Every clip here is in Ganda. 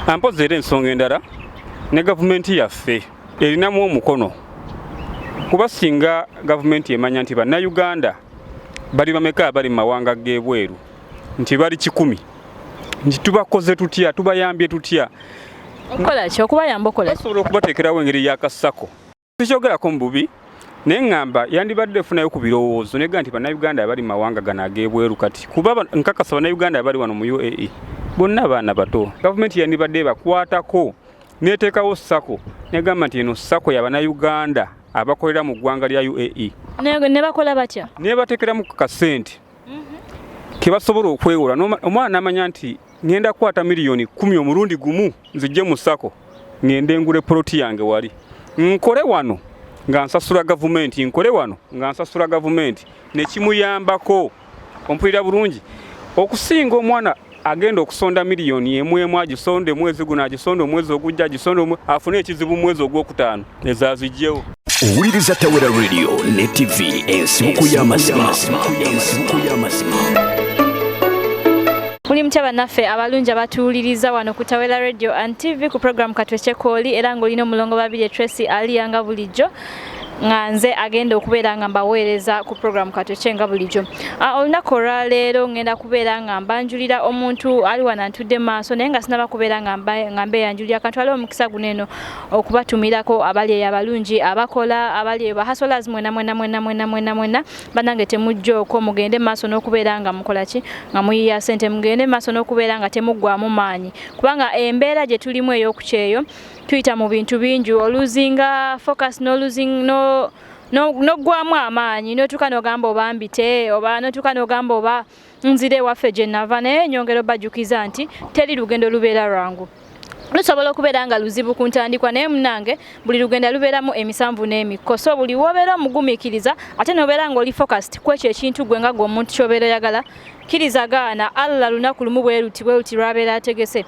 Ampoze era ensonga endala ne gavumenti yaffe erinamu omukono kuba singa gavumenti emanya nti bannayuganda bali bameka abali mu mawanga g'ebweru nti bali 100 nti tubakoze tutya tubayambye tutya okola ki okubayamba okola basobola okubateekerawo engeri y'akasako tukyogerako mu bubi naye ngamba yandibadde efunayo ku birowoozo nega nti bannayuganda abali mu mawanga gano ag'ebweru kati kuba nkakasa bannayuganda abali wano mu UAE bonna baana bato gavumenti yandibadde bakwatako neteekawo sako negamba nti eno sako y'abannayuganda abakolera mu ggwanga lya UAE ne bakola batya ne bateekeramu kasente ke basobola okwewola omwana n'amanya nti ngenda kukwata miliyoni 10 omulundi gumu nzijje mu sako ngende ngule poloti yange wali nkole wano nga nsasula gavumenti nkole wano nga nsasula gavumenti ne kimuyambako ompulira bulungi okusinga omwana agenda okusonda miliyoni emu agisonde mwezi guno agisonde omwezi ogujja agisonde afune ekizibu mwezi ogwokutaano ezazijjewo owuliriza Tawera Radio ne TV ensibuko y'amazima. Muli mutya bannaffe abalungi abatuwuliriza wano ku Tawera Radio and TV ku program Katwecce era ng'olina omulongo Babirye Tracy Aliyah nga bulijjo nga nze agenda okubeera nga mbaweereza ku program Katwecce nga bulijjo. Olunaku olwaleero ngenda kubeera nga mbanjulira omuntu ali wano antudde maaso naye nga sinaba kubeera nga mbeyanjulira kantwale omukisa guno eno okubatumirako abali abalungi abakola abali bahasolers mwena banange temujja okwo mugende maaso n'okubeera nga mukola ki nga muyiya ssente mugende maaso n'okubeera nga temuggwamu maanyi kubanga embeera gye tulimu ey'okukyeyo tuyita mu bintu bingi oluzinga focus no gwamu amaanyi notuka nogamba oba mbite oba notuka nogamba oba nzire waffe gye nava naye nyongero bajukiza nti teri lugendo lubeera lwangu lusobola okubeera nga luzibu ku ntandikwa naye munange buli lugendo lubeeramu emisanvu n'emikko so buli wobeera omugumiikiriza ate nobeera nga oli focused kwekyo ekintu gwe nga gwe omuntu kyobeera oyagala kirizagaana Allah lunaku lumu bwe luti lwabeera ategese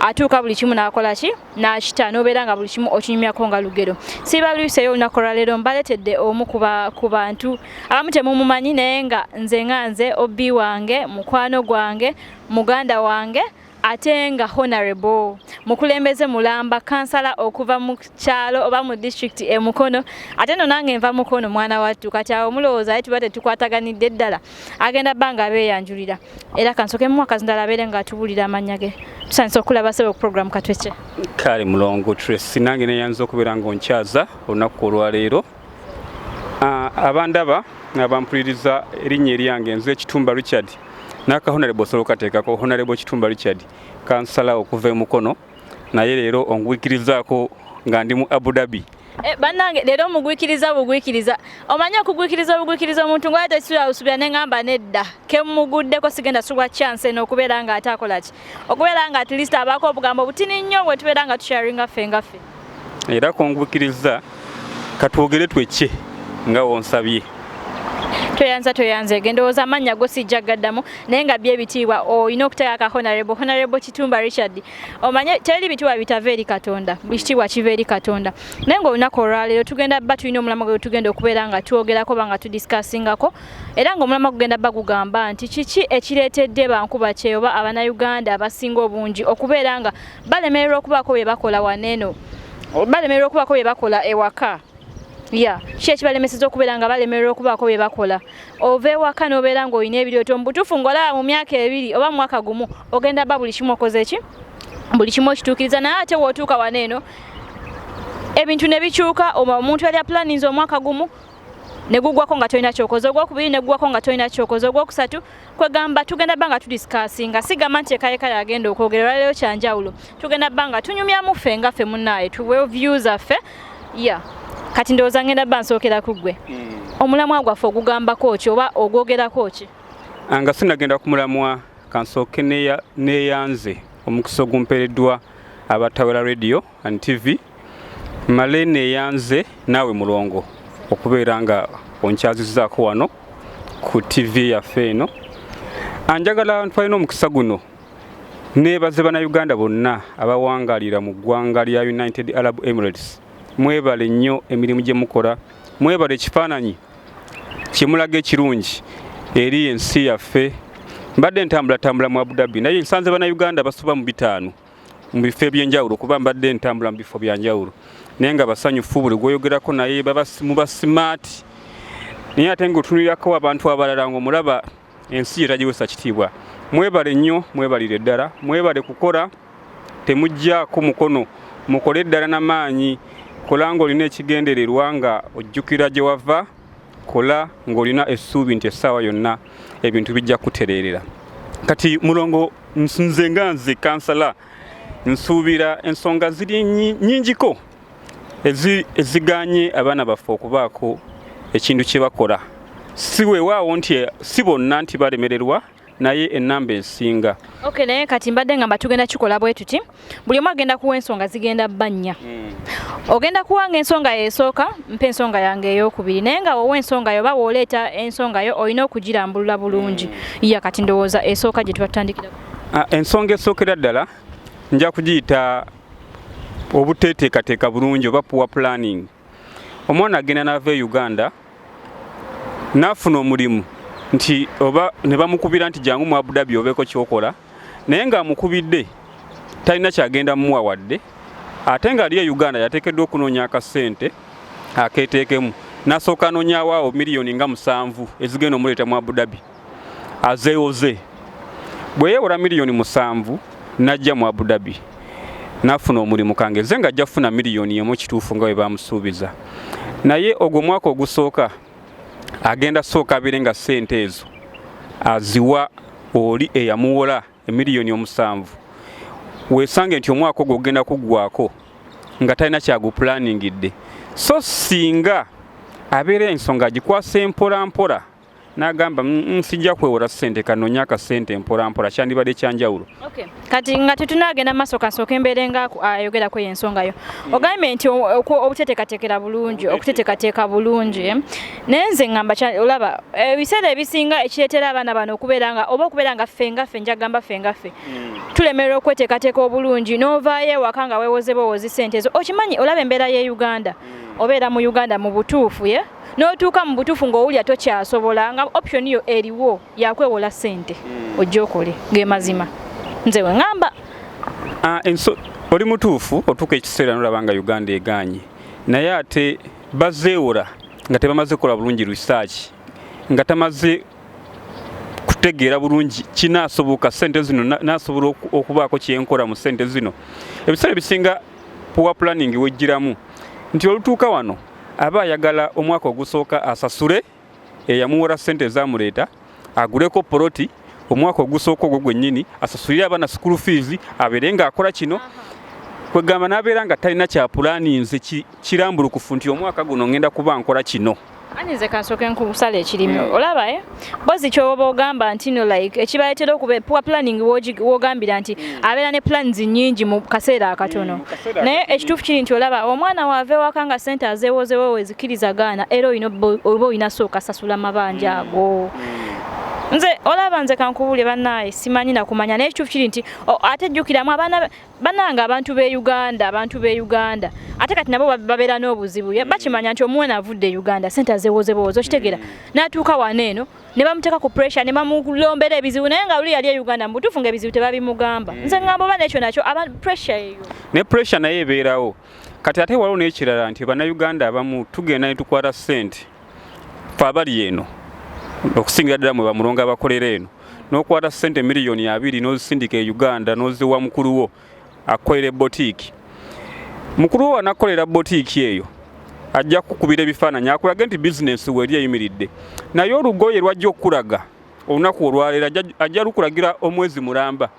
atuuka buli kimu n'akola ki n'akita n'obeera nga buli kimu okinyumyako nga lugero siibaluuseyo olunaku olwaleero mbaletedde omu ku bantu abamu temumumanyi naye nga nze obbi wange mukwano gwange muganda wange ate nga honorable mukulembeze mulamba kansala okuva mu kyalo oba mu district Mukono ate no nange nva Mukono mwana wattu kati awo mulowooza ati bate tukwataganidde ddala agenda banga abeeyanjulira era kansoke mu mwaka zindala abeere nga atubulira amannya ge tusanise okulaba sebe ku program Katwecce kale mulongo Tracy nange neyanza okubeera nga onkyaza olunaku olwaleero abandaba abampuliriza erinnya eryange nze Kitumba Richard naka honorable solo kateekako honorable Kitumba Richard kansala okuva Mukono naye leero ongwikirizaako nga ndi mu Abu Dhabi bannange leero mugwikiriza omanya okugwikiriza omuntu ng'ate usubira ne ngamba nedda ke muguddeko sigenda sulwa chance n'okubeera nga ate akola ki okubeera nga at least abaako obugambo butini nnyo bwe tubeera nga tusharinga ffe era kongwikiriza katwogere twecce nga wonsabye toyanza egendowooza amannya go sijja gaddamu naye nga byebitiibwa olina okuteekako honorable Kitumba Richard omanye teri bitiibwa bitava eri Katonda bikitiibwa kiva eri Katonda naye ng'olunaku olwaleero tugenda bba tulina omulama gwe tugenda okubeera nga twogerako oba nga tudiscussingako era ng'omulama gugenda bba gugamba nti kiki ekireetedde bankuba kye oba abannayuganda abasinga obungi okubeera nga balemererwa okubaako bye bakola waneeno balemererwa okubaako bye bakola ewaka kiki ekibalemesezza okubeera nga balemererwa okubaako bye bakola ova ewaka n'obeera ng'olina ebirooto mu butuufu ng'olaba mu myaka 2 oba mu mwaka gumu ogenda bba buli kimu okoze ki buli kimu okituukiriza naye ate wootuuka waneeno ebintu ne bikyuka omuntu yali aplaninze omwaka gumu ne gugwako nga tolina kyokoze ogwokubiri ne gugwako nga tolina kyokoze ogwokusatu kwegamba tugenda bba nga tudisikasinga sigamba nti ekayekale agenda okwogera olwaleero kyanjawulo tugenda bba nga tunyumyamu ffe nga ffe munnaaye tuweewo views affe kati ndowooza ngenda bba nsookera ku ggwe omulamwa gwaffe ogugambako ki oba ogwogerako ki nga sinagenda ku mulamwa kansooke neeyanze omukisa ogumpeereddwa aba Tawera Radio and TV male neeyanze naawe mulongo okubeera nga onkyazizzaako wano ku TV yaffe eno anjagala ntwalina omukisa guno neebaze bannayuganda bonna abawangaalira mu ggwanga lya United Arab Emirates mwebale nnyo emirimu gye mukola mwebale ekifaananyi kimulaga ekirungi eri ensi yaffe mbadde ntambula mu Abu Dhabi naye nsanze bannayuganda basoba mu 5 mu bifo ebyenjawulo kuba mbadde ntambula mu bifo byanjawulo naye nga basanyufu buli gwoyogerako naye muba smart naye ate ng'otunulirako abantu abalala ng'omulaba ensi yetagiwesa kitiibwa. Mwebale nnyo, mwebalire ddala, mwebale kukola, temuggyako mukono, mukole ddala n'amaanyi, kola ng'olina ekigendererwa nga ojjukira gye wava, kola ng'olina essuubi nti essaawa yonna ebintu bijja kutereerera. Kati mulongo nze nga nze kansala nsuubira ensonga ziri nnyingiko eziganye abaana baffe okubaako ekintu kye bakola. Si weewaawo nti si bonna nti balemererwa naye ennamba ensinga. Okay, naye kati mbadde nga tugenda kikola bwe tuti buli omu agenda kuwa ensonga zigenda bbannya. Ogenda kuwanga ensonga esooka mpa ensonga yange ey'okubiri naye nga wowe ensonga yo oba wooleeta ensonga yo olina okugirambulula bulungi. Ya kati ndowooza esooka gye tubatandikirako. Ensonga esookera ddala nja kugiyita obuteeteekateeka bulungi oba poor planning. Omwana agenda n'ava e Uganda n'afuna omulimu nti oba ne bamukubira nti jangu mu Abu Dhabi obeeko kyokola naye ng'amukubidde talina kyagenda muwa wadde ate nga ali e Uganda yateekeddwa okunoonya akasente akeeteekemu n'asooka anoonyawaawo miliyoni nga 7 ezigenda omuleeta mu Abu Dhabi azeewoze bwe yeewola miliyoni 7 n'ajja mu Abu Dhabi n'afuna omulimu kangeze nga ajja kufuna miliyoni emu kituufu nga bwe bamusuubiza naye ogwo mwaka ogusooka agenda sooka abeere nga ssente ezo aziwa oli eyamuwola emiliyoni 7 weesange nti omwaka ogwo ogenda kuggwako nga talina kyaguplaningidde so singa abeera ensonga agikwasa mpola n'agamba nsijja kwewola ssente kanoonya akasente mpola kyandibadde kyanjawulo. Okay. Kati nga tetunaagenda maaso kasooka embeere nga ayogerako y'ensonga yo ogambye nti obuteteekateekera bulungi okuteteekateeka bulungi naye nze ngamba olaba ebiseera ebisinga ekireetera abaana bano okubeera nga ffe njagamba ffe tulemerera okweteekateeka obulungi n'ovaayo ewaka nga weewoze ssente ezo okimanyi olaba embeera y'e Uganda obeera mu Uganda mu butuufu n'otuuka mu butuufu ng'owulya tokyasobola nga option yo eriwo yakwewola ssente ojja okole ng'emazima nze we ngamba. Oli mutuufu otuuka ekiseera n'olaba nga Uganda egaanye naye ate bazeewola nga tebamaze kukola bulungi research nga tamaze kutegeera bulungi kinaasoboka ssente zino naasobola okubaako kyenkola mu ssente zino. Ebiseera ebisinga poor planning wejjiramu nti olutuuka wano aba ayagala omwaka ogusooka asasule eyamuwola ssente ezamuleeta aguleko poloti omwaka ogusooka ogwo gwennyini asasulire abaana school fees abeere nga akola kino kwegamba n'abeera nga talina kyapulaninze kirambulukufu nti omwaka guno ngenda kuba nkola kino. Anize kasooka enkusala ekirimi olaba bozi kyoba ogamba nti no like ekibaleetera okuba poor planning wogambira nti abeera ne plans nnyingi mu kaseera akatono naye ekituufu kiri nti olaba omwana waave waka nga ssente azeewozewo wezikiriza gaana era oba olina sooka sasula mabanja ago. Nze olaba nze kankubule bannaaye simanyi nakumanya naye ekituufu kiri nti ate jjukiramu bannanga abantu b'e Uganda ate kati nabo babeera n'obuzibu bakimanya nti omwana avudde Uganda ssente azeewozewoze okitegeera n'atuuka wano eno ne bamuteeka ku pressure ne bamulombera ebizibu naye nga luli yali e Uganda mu butuufu ng'ebizibu tebabimugamba nze ngamba oba n'ekyo nakyo pressure eyo ne pressure naye ebeerawo kati ate waliwo n'ekirala nti bannayuganda abamu tugenda ne tukwata ssente fe abali eno okusingira ddala mwe bamulonga abakolera eno n'okwata ssente miliyoni 2 n'ozisindika e Uganda n'oziwa mukulu wo akolera boutique. Mukulu wo anakolera boutique eyo ajja kukubira ebifaananyi akulaga nti bizinesi weeri eyimiridde naye olugoye lwajja okulaga olunaku olwaleero ajja lukulagira omwezi mulamba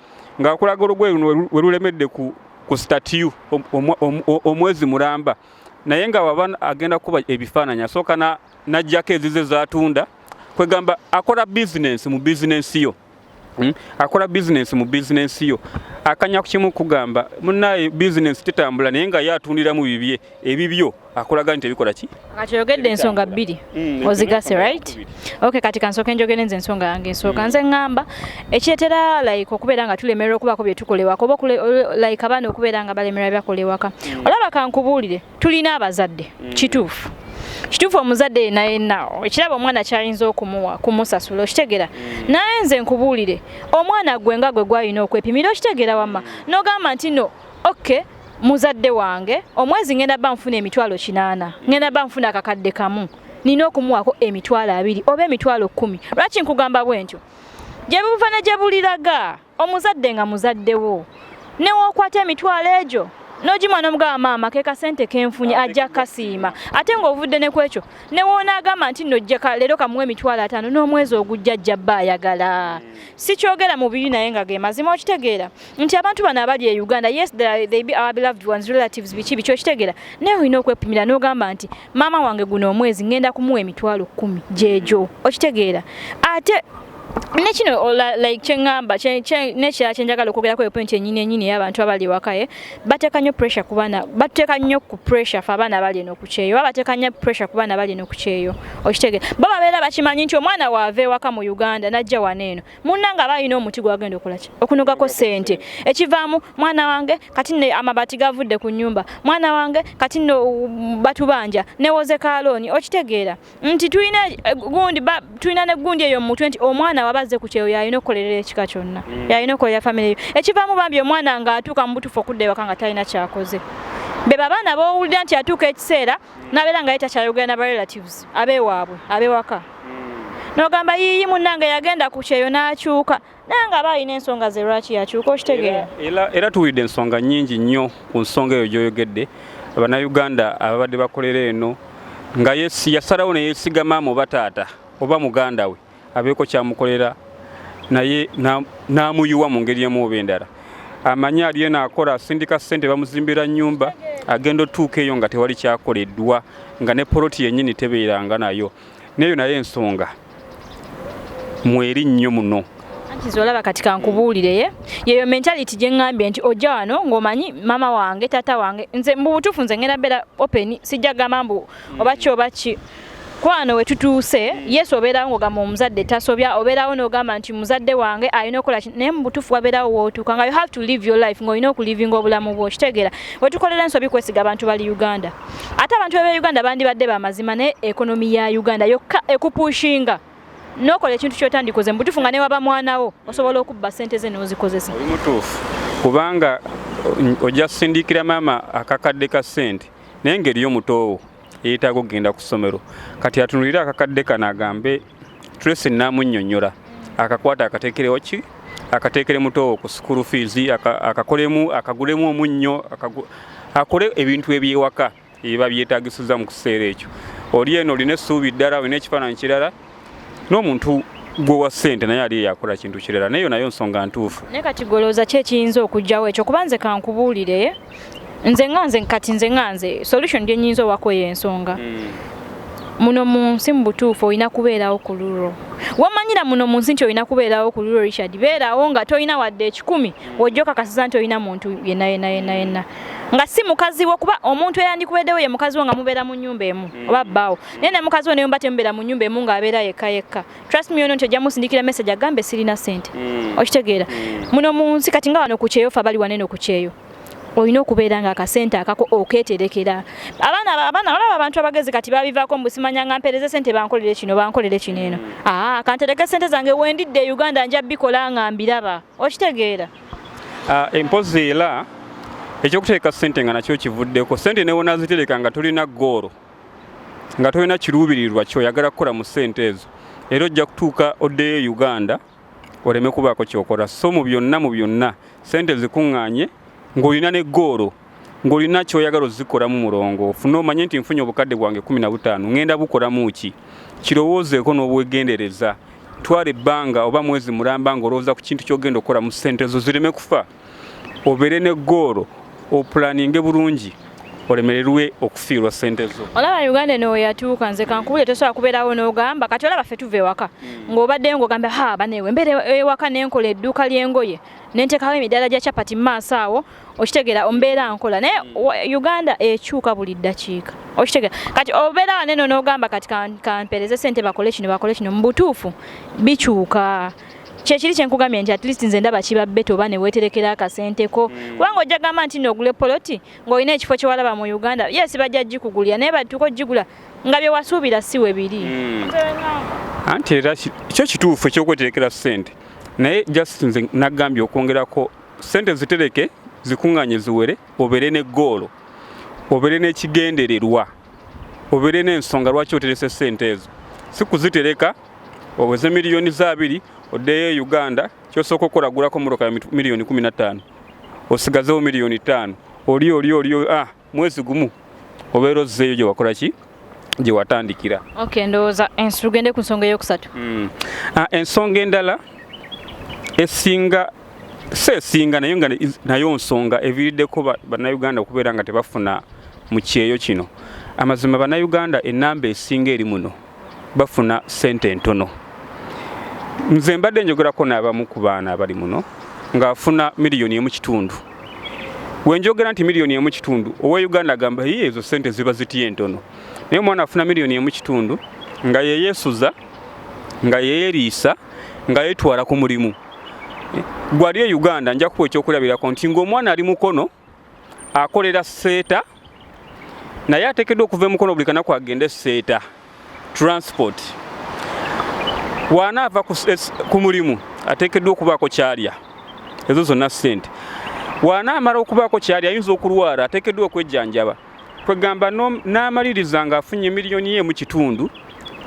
ng'akulaga olugoye luno we lulemedde ku statue omwezi mulamba naye nga waba agenda kuba ebifaananyi asooka n'ajjako ezize zaatunda kwegamba akola bizinesi mu bizinesi yo akanya ku kimu kugamba munnaye bizinesi tetambula naye nga yatundira mu bibye ebibyo akolaga nti ebikola ki kati oyogedde ensonga 2 ozigase right. Okay, kati kansooka njogere nze ensonga yange ensooka nze ngamba ekireetera like okubeera nga tulemerera okubaako bye tukolewaka oba like abaana okubeera nga balemerera byakolewaka olaba kankubuulire tulina abazadde kituufu omuzadde yenna ekiraba omwana kyayinza okumuwa kumusasula okitegeera naye nze nkubuulire omwana gwe nga gwe gwalina okwepimira okitegeera wamma n'ogamba nti no okay muzadde wange omwezi ngenda ba nfuna emitwalo 8 ngenda ba nfuna akakadde kamu nina okumuwako emitwalo 2 oba emitwalo 10 lwaki nkugamba bwentyo gye buva ne gye buliraga omuzadde nga muzaddewo ne wokwata emitwalo egyo nojimwa nomugaba maama ke kasente kenfunye ajja kasiima ate ng'ovudde ne kwekyo ne woona agamba nti nno jjeka leero kamuwe emitwalo 5 n'omwezi ogujja ajja bba ayagala si kyogera mu bibi naye nga ge mazima okitegeera nti abantu bano abali e Uganda yes they be our beloved ones relatives biki okitegeera naye olina okwepimira n'ogamba nti maama wange guno omwezi ngenda kumuwa emitwalo 10 jejo okitegeera ate nekino like chengamba nekya chenjagala okwogera ko point ennyini y'abantu abali wakaye bateka nnyo pressure ku bana bateka nnyo ku pressure fa abana bali no kucheyo bateka nnyo pressure ku bana bali no kucheyo okitegeera baba beera bakimanyi nti omwana waave waka mu Uganda najja waneeno munnanga bayina omuti gwagenda okulacha okunugako sente ekivaamu mwana wange kati ne amabati gavudde ku nyumba mwana wange kati no batubanja newoze kaloni okitegeera nti tuina ne gundi eyo mu 20 omwana wabaze ku kyeyo yayina okukolera ekika kyonna yayina okukolera family ekivaamu bambi omwana nga atuuka mu butuufu okudda ewaka nga talina kyakoze be babaana bowulira nti atuuka ekiseera nabeera nga yita kyayogera na relatives abeewaabwe abewaka n'ogamba yiyi munnange yagenda ku kyeyo n'akyuka naye nga balina ensonga ze lwaki yakyuka okitegeera era tuwulidde ensonga nnyingi nnyo ku nsonga eyo gy'oyogedde abannayuganda ababadde bakolera eno nga yasalawo ne yeesiga maama oba taata oba muganda we abeeko kyamukolera naye n'amuyuwa mu ngeri emu oba endala amanyi Aliyah naakola asindika ssente bamuzimbira nnyumba agenda otuuka eyo nga tewali kyakoleddwa nga ne poloti yennyini tebeeranga nayo neyo naye ensonga mweri nnyo muno anti zolaba kati kankubuulire yeyo mentality gye ngambye nti ojja wano ng'omanyi mama wange tata wange nze mu butuufu nze ngenda beera open sijja gamba mbu oba ki oba ki kwano we tutuuse yesu obeerawo ng'ogamba omuzadde tasobya obeerawo n'ogamba nti muzadde wange alina okukola naye mu butuufu wabeerawo wootuuka nga you have to live your life ng'olina okulivinga obulamu bwo kitegeera we tukolera ensobi kwesiga abantu bali Uganda ate abantu b'e Uganda bandibadde bamazima naye ekonomi ya Uganda yokka ekupushinga n'okola ekintu ky'otandikoze mu butuufu nga ne waba mwanawo osobola okubba ssente ze n'ozikozesa oli mutuufu kubanga ojja kusindikira maama akakadde ka ssente naye ng'eriyo mutoowo yeetaaga okugenda ku ssomero kati atunulire akakadde kano agambe Tracy naamunnyonnyola akakwata akateekerewo ki akateekere mutoowo ku school fees akagulemu omunnyo akole ebintu ebyewaka ebiba byetaagisiza mu kiseera ekyo oli eno olina essuubi ddala olina ekifaananyi kirala n'omuntu gwowa ssente naye ali yakola kintu kirala naye nayo nsonga ntuufu naye kati golooza ki ekiyinza okujjawo ekyo kuba nze kankubuulire nze nganze solution gye nnyinza owako eyo ensonga muno mu nsi mu butuufu olina kubeerawo ku lulwo wamanyira muno mu nsi nti olina kubeerawo ku lulwo Richard beerawo nga tolina wadde 10 wojja okakasiza nti olina muntu yenna nga si mukazi wo kuba omuntu eyandikubeddewo ye mukazi wo nga mubeera mu nnyumba emu oba bbaawo naye ne mukazi wo neyomba temubeera mu nnyumba emu ng'abeera yekka trust me ono nti ojja musindikira message agambe sirina ssente okitegeera muno mu nsi kati nga wano ku kyeyo fa bali waneno ku kyeyo olina okubeera nga akasente akako okeeterekera abaana olaba abantu abagezi kati babivaako mbusimanya nga mpereze sente bankolere kino eno kantereke sente zange wendidde Uganda nja bikola nga mbiraba okitegeera empozi era ekyokuteeka ssente nga nakyo kivuddeko ssente newona zitereka nga tolina ggoolo nga tolina kiruubirirwa kyoyagala kukola mu ssente ezo era ojja kutuuka oddeyo Uganda oleme kubaako kyokola so mu byonna ssente zikuŋŋaanye ng'olina ne ggoolo ng'olina kyoyagala ozikolamu mulongo ofune omanye nti nfunye obukadde bwange 15 ngenda bukolamu ki kirowoozeeko n'obwegendereza twala ebbanga oba mwezi mulamba ng'olowooza ku kintu ky'ogenda okukola mu ssente zo zireme kufa obeere ne ggoolo opulaninge bulungi olemererwe okufiirwa ssente zo olaba Uganda eno yatuuka nze kankubule tosobola kubeerawo n'ogamba kati olaba ffe tuva ewaka ng'obaddeyo ng'ogamba baneewe mbeera ewaka nenkola edduuka ly'engoye nentekawo emidaala gya capati maaso awo okitegeera ombeera nkola naye Uganda ekyuka buli ddakiika okitegeera kati obeera waneno n'ogamba kati kampereze ssente bakole kino mu butuufu bikyuka kyekiri kyenkugambye nti at least nze ndaba kibabbeto oba ne weeterekera akasenteko kubanga ojja gamba nti n'ogule poloti ng'olina ekifo kye walaba mu Uganda yes bajja gikugulira naye batuuka ogigula nga bye wasuubira si we biri anti era kyo kituufu ekyokweterekera ssente naye just nze nagambye okwongerako ssente zitereke zikuŋŋaanye ziwere, obeere ne goolo, obeere n'ekigendererwa, obeere n'ensonga lwaki oterese ssente ezo. Si kuzitereka oweze miliyoni za 2 oddeyo e Uganda, kyosooka okolagulako mmotoka ya miliyoni 15, osigazeewo miliyoni 5, oli mwezi gumu obeera ozzeeyo gye wakola ki, gye watandikira. Okay, ndowooza tugende ku nsonga eyokusatu. Ensonga endala esinga seesinga nayo nsonga eviiriddeko bannayuganda okubeera nga tebafuna mu kyeyo kino. Amazima bannayuganda ennamba esinga eri muno bafuna ssente entono. Nze mbadde njogerako n'abamu ku baana abali muno ng'afuna miliyoni 1.5. Wenjogera nti miliyoni 1.5, owe Uganda agamba ezo ssente ziba zitiye entono. Naye omwana afuna miliyoni 1.5 nga yeyeesuza, nga yeeriisa, nga yeetwala ku mulimu. Gwali e Uganda nja kuwa ekyokulabirako nti ng'omwana ali mukono akolera seeta, naye ateekeddwa okuva emukono buli kanaku agende seeta transport. Wanaava ku mulimu ateekeddwa okubaako kyalya, ezo zonna ssente. Wanaamala okubaako kyalya ayinza okulwala, ateekeddwa okwejjanjaba. Kwegamba n'amaliriza ng'afunye miliyoni 1.5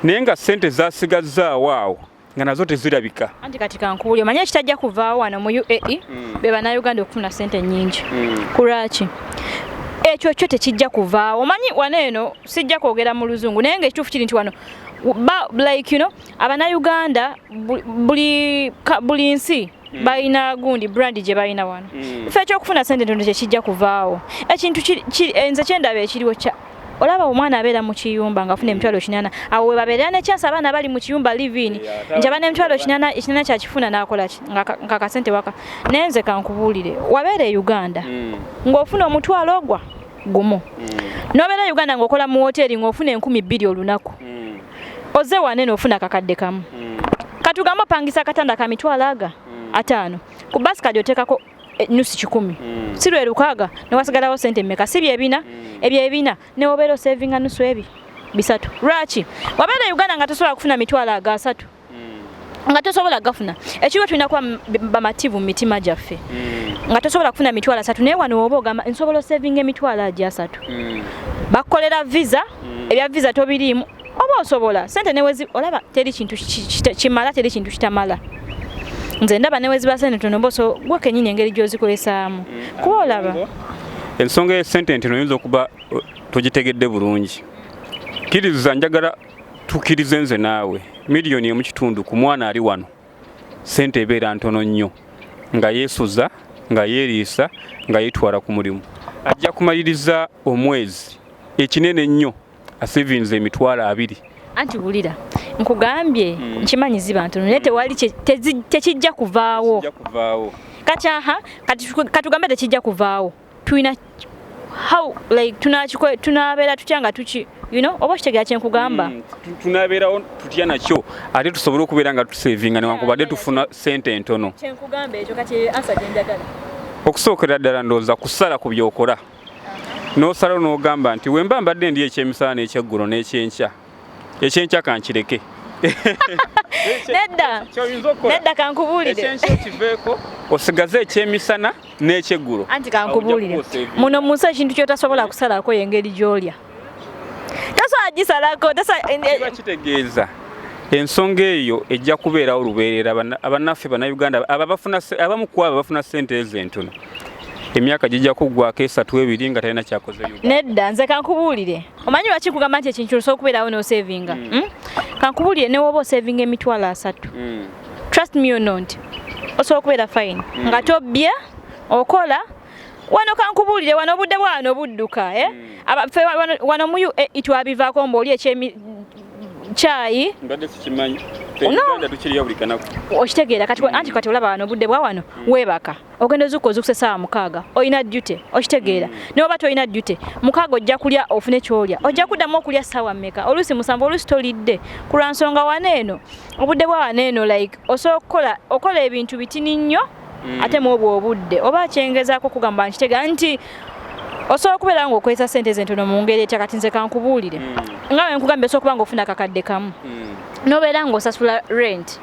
naye nga ssente zaasigazzaawo awo nga nazo tezirabika. Anti kati kankuwulye omanye ekitajja kuvaawo wano mu UAE be bannayuganda okufuna ssente nnyingi. Kulwaki? Ekyo kyo tekijja kuvaawo. Omanyi wano eno sijja kwogera mu luzungu naye ng'ekituufu kiri nti wano abannayuganda buli nsi balina gundi brand gye balina wano. Ife ekyokufuna ssente ntono tekijja kuvaawo. Ekintu nze kyendaba ekiriwo olaba omwana abeera mu kiyumba ng'afuna emitwalo 80, awo we babeera ne chance abaana bali mu kiyumba living nti abana emitwalo 80 kyakifuna n'akola ki nga kasente waka. Naye nze kankubuulire, wabeera e Uganda ng'ofuna omutwalo ogwa gumu, n'obeera Uganda ng'okola mu hoteeri ng'ofuna 2,000 olunaku, ozze wane n'ofuna kakadde kamu. Katugamba pangisa katanda ka mitwalo 5 ku basika oteekako nusu 10, si lwe 6 ne wasigalawo ssente mmeka, si byebina ebyebina ne obeera osevinga nusu 3. Lwaki? Wabeera Uganda nga tosobola kufuna mitwalo 3 nga tosobola gafuna. Ekiwa tulina kuba bamativu mu mitima gyaffe nga tosobola kufuna mitwalo 3, naye wano oba ogamba nsobola osevinga emitwalo 3. Bakukolera visa, ebya visa tobiriimu, oba osobola ssente newezi olaba teri kintu kimala, teri kintu kitamala. Nze ndaba newezi ssente ntono mboso gwe kennyini engeri gy'ozikozesaamu kuba olaba ensonga y'essente entono oyinza okuba togitegedde bulungi. Kkiriza njagala tukkirize nze naawe miliyoni 1.5 ku mwana ali wano, ssente ebeera ntono nnyo, nga yeesuza, nga yeeriisa, nga yeetwala ku mulimu. Ajja kumaliriza omwezi ekinene nnyo asevinze emitwalo 2. Anti wulira nkugambye nkimanyi ziba ntono naye tewali tekijja kuvaawo. Kati katugambe tekijja kuvaawo. Tulina tunabeera tutya nga tuki oba kitegeera kye nkugamba. Tunabeerawo tutya nakyo ate tusobole okubeera nga tusevinga newankubadde tufuna ssente entono. Kye nkugamba ekyo kati ansa gye njagala. Okusookera ddala ndowooza kusala ku byokola. N'osala n'ogamba nti wemba mbadde ndi ekyemisana n'ekyeggulo n'ekyenkya. Ekyenkya kankireke. Nedda kankubuulire. Ekyenkya kiveeko osigaze ekyemisana n'ekyeggulo. Anti kankubuulire. Muno mu nsi ekintu ky'otasobola kusalako y'engeri gy'olya. Tasobola gisalako. Kitegeeza ensonga eyo ejja kubeerawo lubeerera abannaffe bannayuganda abamu ku abo bafuna ssente ezo entono. Emyaka gijja kuggwako 3-2 nga talina kyakoze Uganda. Nedda nze kankubuulire. Omanyi lwaki nkugamba nti ekintu osobola okubeerawo n'osevinga? Kankubuulire ne woba osevinga emitwalo 3. Trust me or not. Osobola okubeera fine. Nga tobbye, okola. Wano kankubuulire wano obudde bwano budduka. Wano mu UAE twabivaako mbooli chai. Mbadde sikimanyi. Uganda tukiriya buli kanaku. Okitegeera kati olaba wano obudde bwa wano weebaka. Ogenda ozukozesa saa 6. Oyina duty. Okitegeera. Ne oba toyina duty, 6 ojja kulya ofune kyolya. Ojja kuddamu okulya ssaawa mmeka? Oluusi 7, oluusi tolidde. Ku lwansonga wano eno obudde bwa wano eno osobola okola ebintu bitini nnyo ate mu obudde. Oba kyengezaako kugamba nkitegeera nti osobola okubeera ng'okozesa ssente zentono mu ngeri etya. Kati nze kankubuulire nga bwe nkugambye osobola okuba ng'ofuna akakadde kamu n'obeera ng'osasula rent.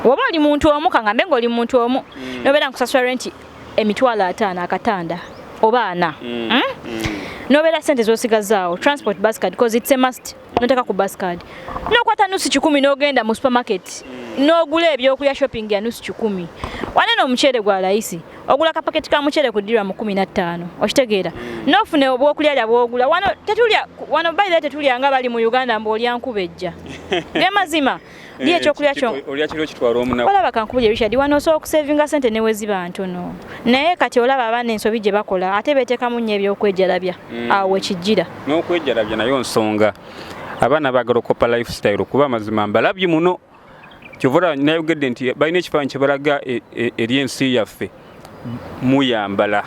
Woba oli muntu omu kangambe ng'oli muntu omu n'obeera ng'osasula rent emitwalo 5 akatanda obaana nobeera sente z'osigazaawo transport bus card because it's a must noteka ku bus card nokwata nusu 10 n'ogenda mu supermarket n'ogula ebyokulya shopping ya nusu 10 wanene omuceere gwa layisi ogula kapaketi ka muceere ku dirham 15 okitegeera nofune obwokulya lya bwogula wano by the way tetulya nga bali mu Uganda mbolya nkubejja gemazima liye ekyokulya kyo olya kiro kitwala omunaku olaba kankubulye Richard wano osobola okusevinga sente ne weziba ntono naye kati olaba abaana ensobi gye bakola ate beteekamu nnyo ebyokwejalabya awo ekijjira n'okwejalabya nayo nsonga abaana baagala okopa lifestyle kuba amazima mbalabye muno kyovula nayogedde nti balina ekifaananyi kye balaga eri ensi yaffe muyambala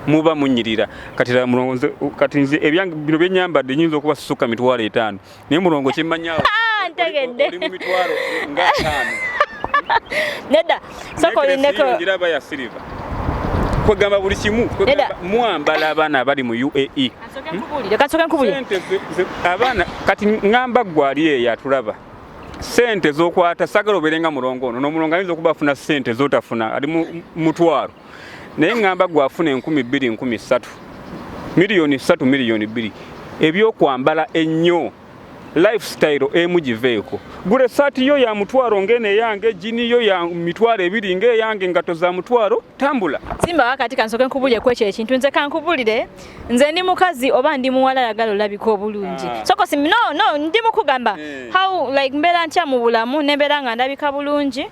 muba munyirira kati mulongo kati nze ebyange bino byenyambadde nyinza okuba susuka mitwalo 5 naye mulongo kimmanyawo ntegedde oli mu mitwalo nga 5 nedda sokolindeko njiraba ya silver kwegamba buli kimu mwambala abaana abali mu UAE kasoke nkubulire abaana kati ngamba gwali eyo atulaba sente zokwata sagala oberenga mulongo ono n'omulongo ayinza okuba afuna sente zotafuna ali mu mutwalo naye ngamba gwafuna 2,000 3,000 miliyoni 3 miliyoni 2 ebyokwambala ennyo lifestyle emugiveeko gule saati yo ya mutwalo ngene yange jini yo ya mitwalo 2 nge yange ngato za mutwalo tambula simba wakati kansoke nkubulye kwekyo ekintu nze kankubulire nze ndi mukazi oba ndi muwala yagala olabika obulungi soko sim no ndi mukugamba how like mbera ntya mu bulamu nembera nga ndabika bulungi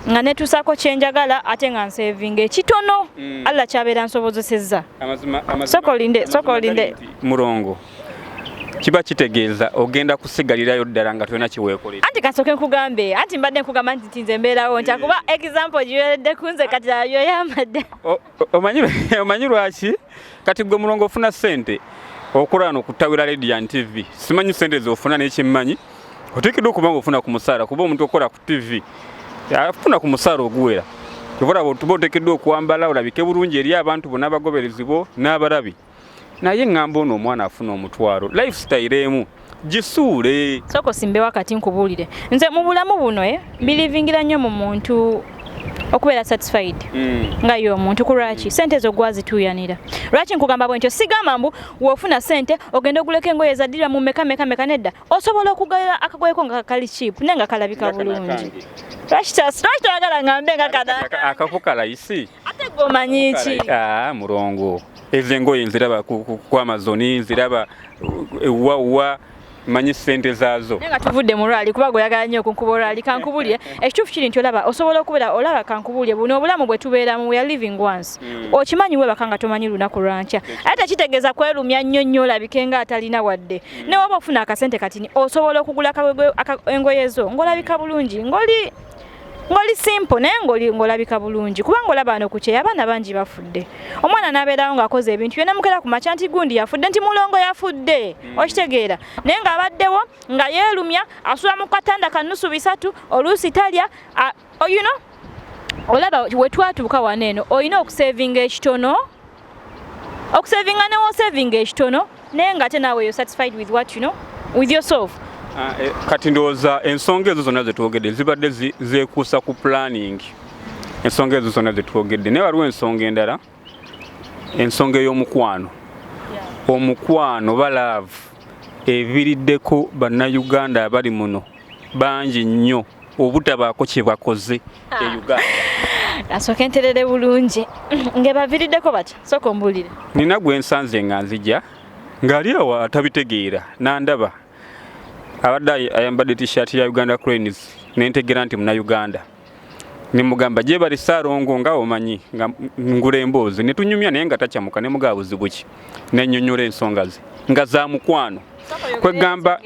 nga netusako kyenjagala ate nga nsaving ekitono Allah kyabera nsobozesezza soko linde murongo kiba kitegeeza ogenda kusigalirayo ddala nga tolina kiweekolera anti kasoke nkugambe anti mbadde nkugamba nti nze mbeerawo nti akuba example giweredde kunze kati ayo yamadde omanyi lwaki kati gwe mulongo ofuna ssente okulano kutawira radio and TV simanyi ssente zofuna n'ekimmanyi oteekeddwa okuba nga ofuna ku musaala kuba omuntu okola ku TV afuna ku musaala oguwera kuba tuba oteekeddwa okwambala olabike bulungi eri abantu bonna abagoberezi bo n'abalabi naye ngamba ono omwana afuna omutwalo lifestyle emu gisuule soko simbe wakati nkubulire nze mu bulamu buno belivingira nnyo mu muntu okubeera satisfied nga yo omuntu kulwaki sente zo gwazituyanira lwaki nkugamba bwentyo sigamba mbu wofuna sente ogenda oguleka engoye zadira mu meka nedda osobola okugayira akagoyeko nga kali cheap nenga kalabika bulungi lwaki toyagala ngambe nga kadaka akafuka layisi ate gomanyi iki mulongo ezo engoye nziraba ku Amazon nziraba ewawa manyi sente zaazo nenga tuvudde mu lwali kuba goyagala nnyo okunkuba olwali kankubulye ekituufu kiri nti osobola okubeera olaba kankubulye buno obulamu bwe tubeeramu we are living once okimanyi webaka nga tomanyi lunaku lwankya ate tekitegeeza kwerumya nnyo olabike nga atalina wadde ne waba ofuna akasente katini osobola okugula engoye zo ng'olabika bulungi ngoli simple naye ngolabika bulungi kubanga olaba no kuche abaana bangi bafudde omwana nabeerawo ng'akoze ebintu byonna mukera ku macha nti gundi yafudde nti mulongo yafudde okitegeera naye ng'abaddewo nga yeerumya asula mu katanda kanusu 3 oluusi talya olaba we twatuuka wano eno olina okusevinga ekitono okusevinga ne wosevinga ekitono naye nga ate naawe you're satisfied with what with yourself kati ndowooza ensonga ezo zonna zetwogedde zibadde zeekuusa ku planning ensonga ezo zonna zetwogedde naye waliwo ensonga endala ensonga ey'omukwano omukwano balaavu ebiriddeko bannayuganda abali muno bangi nnyo obutabaako kye bakoze e Uganda asooka enterere bulungi ngebaviiriddeko batya sooka ombulire nina gwe nsanze nga nzija ng'ali awo atabitegeera nandaba abadde ayambadde t-shirt ya Uganda Cranes nentegera nti Munnayuganda nimugamba gye bali Saalongo nga omanyi nga ngula emboozi ne tunyumya naye nga takyamuka ne mugaba buzibu ki nennyonnyola ensonga ze nga za mukwano kwegamba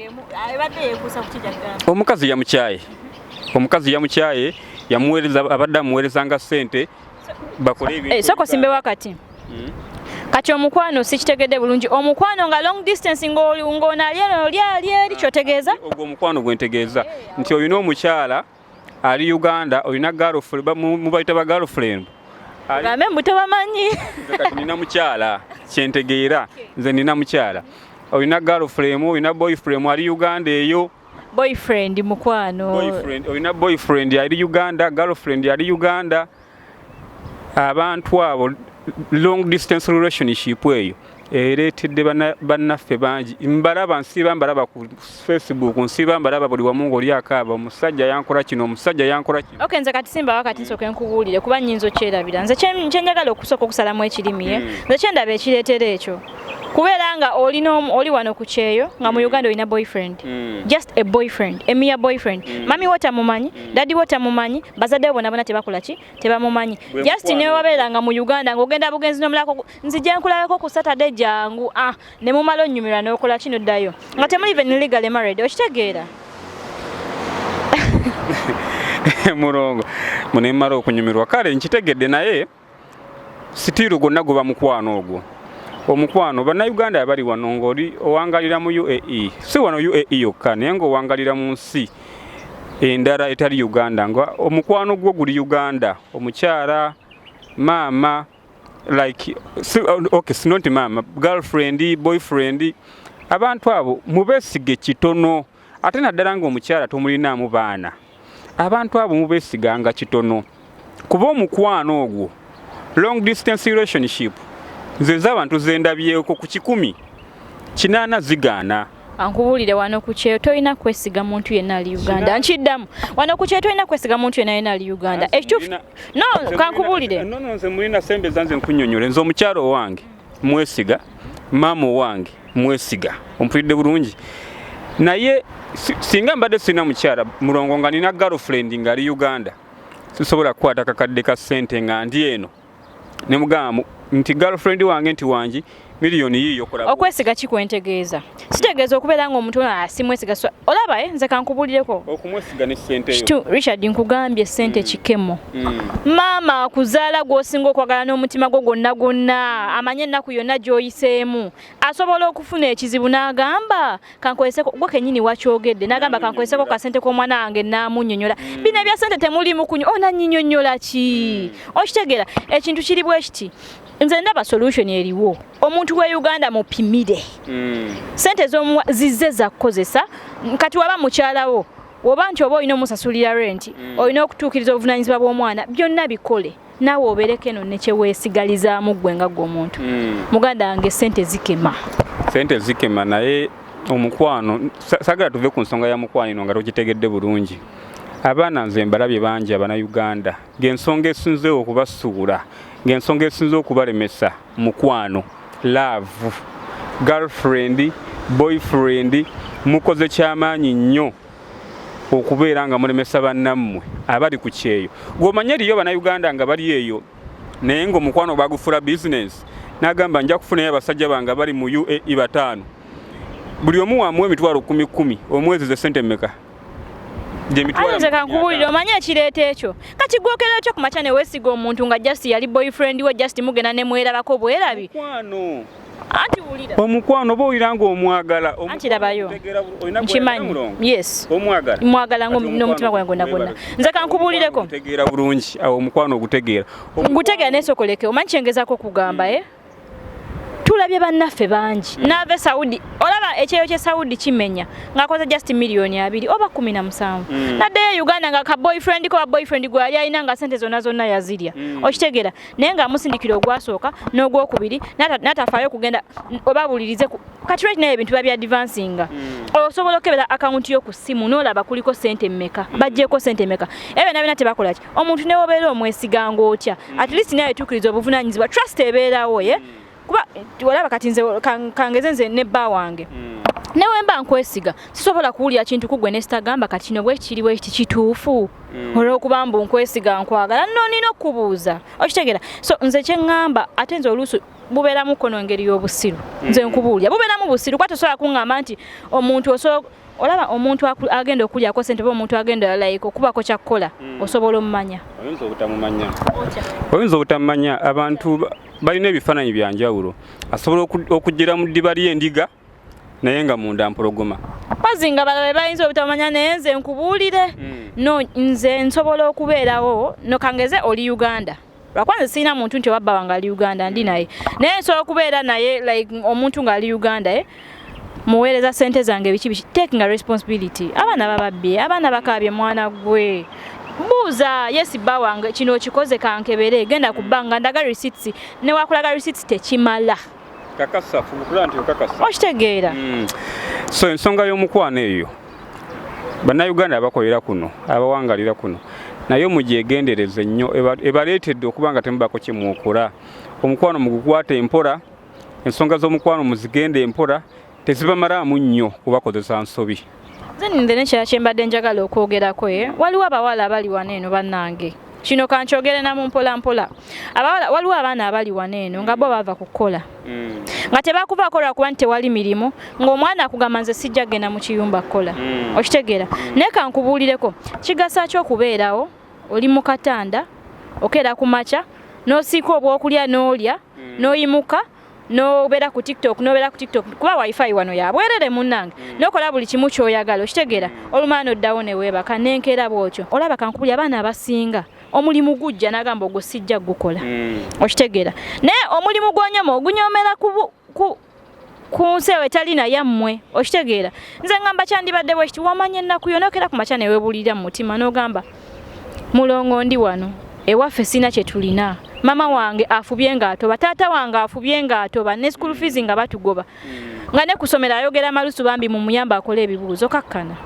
omukazi yamukyaye yamuweereza abadde amuweerezanga ssente bakole ebintu soko simbe wakati kati omukwano sikitegedde bulungi omukwano nga long distance ng'onaali eri kyotegeeza ogwo omukwano gwentegeeza nti olina omukyala ali Uganda olina girlfriend mubayita ba girlfriend gambe mbu tebamanyi kati nina mukyala kyentegeera nze nina mukyala olina girlfriend olina boyfriend ali Uganda eyo boyfriend mukwano olina boyfriend ali Uganda girlfriend ali Uganda abantu abo long distance relationship eyo ereetedde bannaffe bangi mbalaba nsiba mbalaba ku Facebook nsiba mbalaba buli wamu ng'oli akaaba omusajja yankola kino omusajja yankola kino. Okay, nze kati simba wakati nsooke nkubuulire kuba nnyinza okyerabira nze kyenjagala okusooka okusalamu ekirimi nze kyendaba ekireetera ekyo kubeera nga oli wano ku kyeyo nga mu Uganda olina boyfriend just a boyfriend a mere boyfriend mami wotamumanyi daddy wotamumanyi bazadde bona tebakola ki tebamumanyi just ne wabeera nga mu Uganda ng'ogenda bugenzi n'omulako nzija nkulabako ku Saturday jangu ne mumala onnyumirwa n'okola kino ddayo nga temuli even legally married okitegeera mulongo munemala okunyumirwa kale nkitegedde naye sitiiru gonna guba mukwano ogwo omukwano bannayuganda abali wano ng'oli owangalira mu UAE si wano UAE yokka naye ng'owangalira mu nsi endala etali Uganda nga omukwano gwo guli Uganda omukyala maama like not mama girlfriend boyfriend abantu abo mubesige kitono ate naddala ng'omukyala tomulinaamu baana abantu abo mubesiganga kitono kuba omukwano ogwo long distance relationship nze z'abantu zendabyeko ku 100 8 zigaana. Ankubuulire wano ku kyeyo tolina kwesiga muntu yenna ali Uganda nkiddamu wano ku kyeyo tolina kwesiga muntu yenna ali Uganda ekituufu no kankubuulire no nze mulina sembe zanze nkunnyonnyola nze omukyalo wange mwesiga maama wange mwesiga ompulidde bulungi naye singa mbadde sina mukyala mulongo nga nina girlfriend nga ali Uganda sisobola kukwata kakadde ka ssente nga ndi eno ne mugamba nti girlfriend wange nti wangi miliyoni yiyo kola okwesiga kikwentegeeza sitegeeza okubeera ng'omuntu asimwesiga olaba nze kankubulireko okumwesiga ne ssente eyo Richard nkugambye ssente kikemo maama akuzaala gw'osinga okwagala n'omutima gwo gwonna amanye ennaku yonna gy'oyiseemu asobola okufuna ekizibu n'agamba kankozeseko gwe kennyini wakyogedde n'agamba kankozeseko kasente k'omwana wange n'amunnyonnyola bino ebya ssente temulimu onannyinyonnyola ki okitegeera ekintu kiri bwe kiti nze ndaba solution eriwo omuntu we Uganda mupimire sente zizze zakukozesa kati waba mukyalawo woba nti oba olina omusasulira rent olina okutuukiriza obuvunaanyizibwa bw'omwana byonna bikole naawe obeereko eno ne kyeweesigalizaamu ggwe nga gw'omuntu muganda wange sente zikema naye omukwano sagala tuve ku nsonga ya mukwano ino nga tokitegedde bulungi abaana nze mbalabye bangi abannayuganda ng'ensonga esinzeewo okubasuula ng'ensonga esinze okubalemesa mukwano love girlfriend boyfriend mukoze kyamaanyi nnyo okubeera nga mulemesa bannammwe abali ku kyeyo gw'omanye eriyo bannayuganda nga bali eyo naye ng'omukwano bagufula business n'agamba nja kufunayo abasajja bange bali mu UAE 5 buli omu wamuwa emitwalo 10 omwezi ze ssente mmeka Nze kankubulire omanye ekireeta ekyo kati gwokera ekyo ku makya ne weesiga omuntu nga just yali boyfriend we just mugenda ne mwerabako bwerabi anti wulira omukwano bowulira ng'omwagala anti labayo nkimanyi yes mwagala n'omutima gwange gwonna nze kankubulireko tegeera bulungi awo omukwano ogutegeera nesokoleke omanyi kyengezaako okugamba tulabye bannaffe bangi naave Saudi olaba ekyeyo kye Saudi kimenya ng'akoze just miliyoni 2 oba 17 naddeyo Uganda nga ka boyfriend gwe yali alina nga sente zonna yazirya okitegeera naye ng'amusindikira ogwasooka n'ogwokubiri n'atafaayo kugenda oba bulirize Katwecce naye ebintu babya advancinga osobola okukebera akawunti yo ku ssimu n'olaba kuliko sente mmeka bajjeeko sente mmeka ebyo tebakola ki omuntu ne wobeera omwesiga ng'otya at least naye etuukiriza obuvunaanyizibwa trust ebeerawo kuba walaba kati nze kangeze nze ne bba wange newe mba nkwesiga sisobola kuwulira kintu kugwe ne sitagamba kati kino bwe kiti kituufu olw'okuba mbu nkwesiga nkwagala nina okubuuza okitegeera so nze kyeŋŋamba ate nze oluusi bubeeramu kono ngeri y'obusiru nze nkubuulya bubeeramu busiru kuba tosobola kuŋŋamba nti omuntu olaba omuntu agenda okulyako sente oba omuntu agenda like okubako kyakukola osobola omumanya oyinza obutamumanya abantu balina ebifaananyi byanjawulo asobola okugira mu ddiba ly'endiga naye nga munda mpologoma bazinga balala bayinza obutamanya naye nze nkubuulire no nze nsobola okubeerawo nokangeze oli Uganda lwakwanza sirina muntu nti wabba wange ali Uganda ndi naye nsobola okubeera naye like omuntu ng'ali Uganda muweereza sente zange biki taking a responsibility abaana bababbye abaana bakaabye mwana gwe Buuza yes bba wange kino okikoze kankebere genda ku bbanga ndaga receipts ne wakulaga receipts tekimala kakasa fulukula nti kakasa okitegeera so ensonga y'omukwano eyo bannayuganda abakolera kuno abawangalira kuno naye mugyegendereze nnyo ebaleetedde okuba nga temubako kyemuokola omukwano mugukwata empola ensonga z'omukwano muzigende empola tezibamalaamu nnyo kubakozesa nsobi nze nekyala kyembadde njagala okwogerako waliwo abawala abali wano eno bannange kino kankyogere namu mpola waliwo abaana abali wano eno nga bo bava kukola nga tebakuvaako lwakuba nti tewali mirimu ng'omwana akugamba nze sijja genda mu kiyumba kukola okitegeera naye kankubuulireko kigasa ky'okubeerawo oli mu katanda okeera ku makya n'osiika obwokulya n'olya n'oyimuka nobeera ku TikTok kuba wifi wano yabwerere munnange nokola buli kimu kyoyagala okitegeera olumaana oddawo ne weebaka nenkeera bwotyo olaba kankubuli abaana abasinga omulimu gujja nagamba ogwo sijja gukola okitegeera naye omulimu gwonyoma ogunyomera ku nsi ewe talina yammwe okitegeera nze ngamba kyandibadde bwekiti wamanya ennaku yonokera ku makya neweebulira mu mutima n'ogamba mulongo ndi wano ewaffe sina kye tulina mama wange afubye ng'atoba taata wange afubye ng'atoba ne school fees nga batugoba nga ne kusomera ayogera malusu bambi mu muyamba akole ebibuuzo kakkana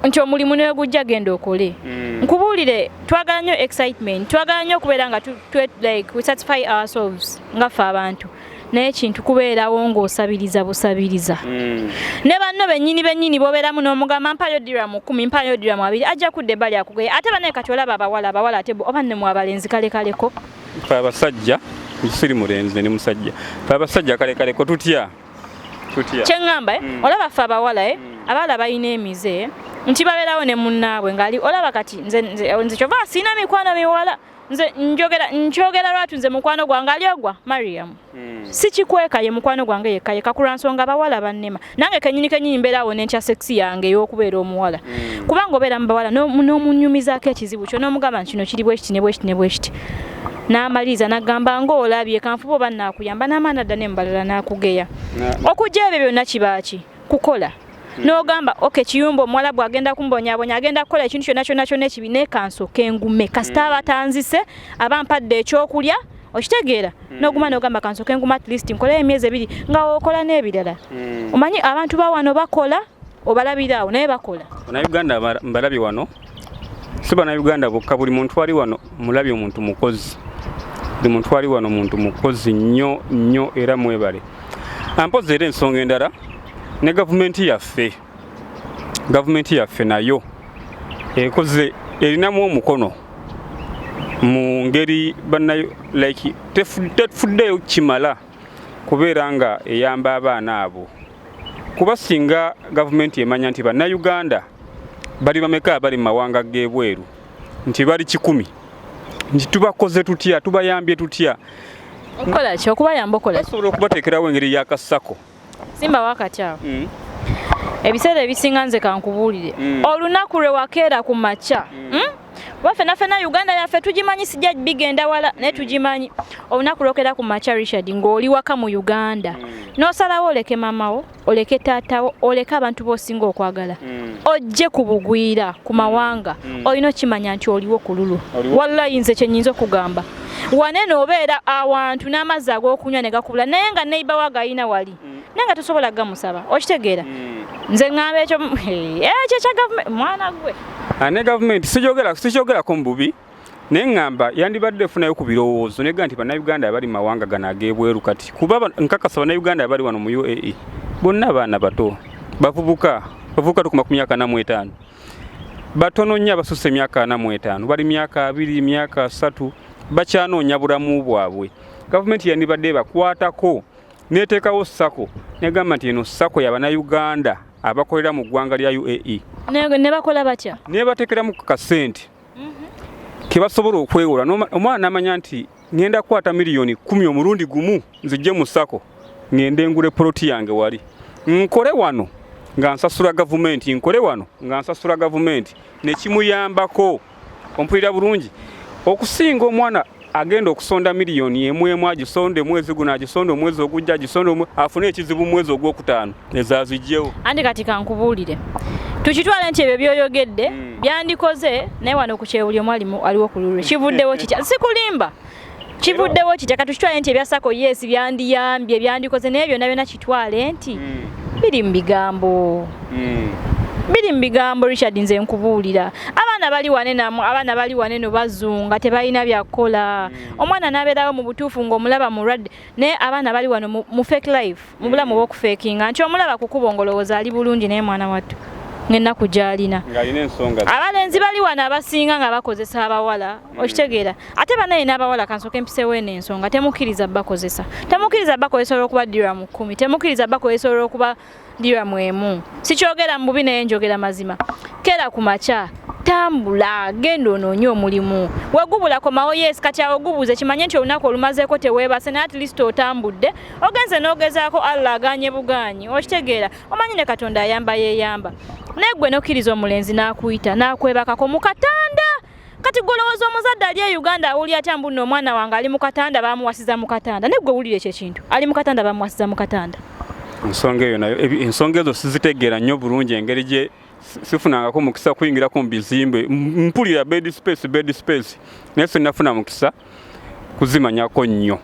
nti omulimu ne gujja genda okole nkubuulire twagala nnyo excitement twagala nnyo okubeera nga we satisfy ourselves nga ffe abantu naye kintu kubeerawo ng'osabiriza busabiriza ne banno bennyini bobeeramu n'omugamba mpayo diramu 10 mpayo diramu 2 ajja kudde ebbali akugeya ate banne kati olaba abawala ate oba nne mu abalenzi kalekaleko fe abasajja siri mulenzi ne musajja fe abasajja kalekaleko tutya kyeŋŋamba olaba ffe abawala abawala balina emize nti babeerawo ne munnaabwe ngali olaba kati nze kyova siina mikwano miwala nze njogera lwatu nze mukwano gwange aliogwa Mariam sikikweka ye mukwano gwange yekka kakula nsonga abawala bannema nange kenyini mbeerawo n'entya sexy yange ey'okubeera omuwala kubanga obeera mu bawala n'omunyumizaako ekizibu kyo n'omugamba kino kiri bwekiti ne bwekiti n'amaliriza n'agamba ng'olabye kanfuba oba nnaakuyamba n'amaana dda n'embalala n'akugeya okujja ebyo byonna kibaaki kukola n'ogamba kiyumba omuwala bw'agenda kumbonyabonya agenda kukola ekintu kyonna ekibi nekansoka engume kasita abatanzise abampadde ekyokulya okitegeera n'oguma n'ogamba kansoka engume at least nkola emyezi 2 nga okola n'ebirala omanyi abantu bawano bakola obalabiraawo naye bakola bannayuganda mbalabye wano si bannayuganda bokka buli muntu ali wano mulabye omuntu mukozi buli muntu ali wano muntu mukozi nnyo era mwebale ampozi era ensonga endala ne gavumenti yaffe nayo ekoze erinamu omukono mu ngeri bannayo like tefuddeyo kimala kubeera nga eyamba abaana abo kuba singa gavumenti emanya nti bannayuganda bali bameka abali mu mawanga g'ebweru nti bali 100 nti tubakoze tutya tubayambye tutya okola ki okubayamba okola osobola okubateekerawo engeri y'akasako simba wakati awo ebiseera ebisinga nze kankubuulire olunaku lwe wakeera ku makya waffe naffe Uganda yaffe tugimanyi sijja bigenda wala naye tugimanyi olunaku lwokeera ku makya Richard ng'oli waka mu Uganda n'osalawo oleke mamawo oleke taatawo oleke abantu b'osinga okwagala ojje ku bugwira ku mawanga olina okimanya nti oliwo ku lulu wallahi nze kyenyinza okugamba wanene obeera awantu n'amazzi ag'okunywa ne gakubula naye nga neiba wagayina wali naye nga tosobola gamusaba okitegeera nze ŋŋamba ekyo kya gavumenti mwana gwe ne gavumenti sikyogerako mu bubi naye ŋŋamba yandibadde efunayo ku birowoozo negga nti bannayuganda abali mu mawanga gano ag'ebweru kati kuba nkakasa bannayuganda abali wano mu UAE bonna baana bato bavubuka tukuma ku myaka 45 batono nnyo abasusse emyaka 45 bali myaka 2 myaka 3 bakyanoonya bulamu bwabwe gavumenti yandibadde bakwatako neteekawo sako negamba nti eno sako y'abannayuganda abakolera mu ggwanga lya UAE ne bakola batya ne bateekeramu ku kasente ke basobola okwewola omwana n'amanya nti ngenda kukwata miliyoni 10 omulundi gumu nzijje mu sako ngende ngule poloti yange wali nkole wano nga nsasula gavumenti nekimuyambako ompulira bulungi okusinga omwana agenda okusonda miliyoni emu agisonde mwezi guno agisonde omwezi ogujja agisonde afune ekizibu mwezi ogwokutaano ezazijjewo andi kati kankubuulire tukitwale nti ebyo byoyogedde byandikoze naye wano ku kyewuli omwalimu aliwo ku lulwe kivuddewo kitya sikulimba kivuddewo kitya katukitwale nti ebyasako yes byandiyambye byandikoze naye byonna byonna kitwale nti biri mu bigambo biri mu bigambo Richard nze nkubuulira abaana bali wane no bazunga tebalina byakola omwana n'abeerawo mu butuufu ng'omulaba mulwadde naye abaana bali wano mu fake life mu bulamu bw'okufekinga nti omulaba kukuba ngolowooza ali bulungi naye mwana wattu ng'ennaku gy'alina abalenzi bali wano abasinga nga bakozesa abawala okitegeera ate banaye n'abawala kansooka empisewo eno ensonga temukkiriza bakozesa olw'okuba diramu 10 temukkiriza bakozesa olw'okuba diramu 1 sikyogera mu bubi naye njogera mazima kera ku makya tambula genda onoonye omulimu wegubula komawo yes kati awo gubuuze kimanye nti olunaku olumazeeko teweebase naye at least otambudde ogenze n'ogezaako Allah aganye buganye okitegeera omanyi ne Katonda ayamba yeeyamba naye gwe nokkiriza omulenzi n'akuyita n'akwebakako mu katanda kati golowooza omuzadde ali e Uganda awulira atya mbuno omwana wange ali mu katanda bamuwasiza mu katanda ne gwe wulire ekyo ekintu ali mu katanda bamuwasiza mu katanda ensonga eyo nayo ensonga ezo sizitegeera nnyo bulungi engeri gye sifunangako mukisa kuyingirako mu bizimbe mpulira bed space naye sinafuna mukisa kuzimanyako nnyo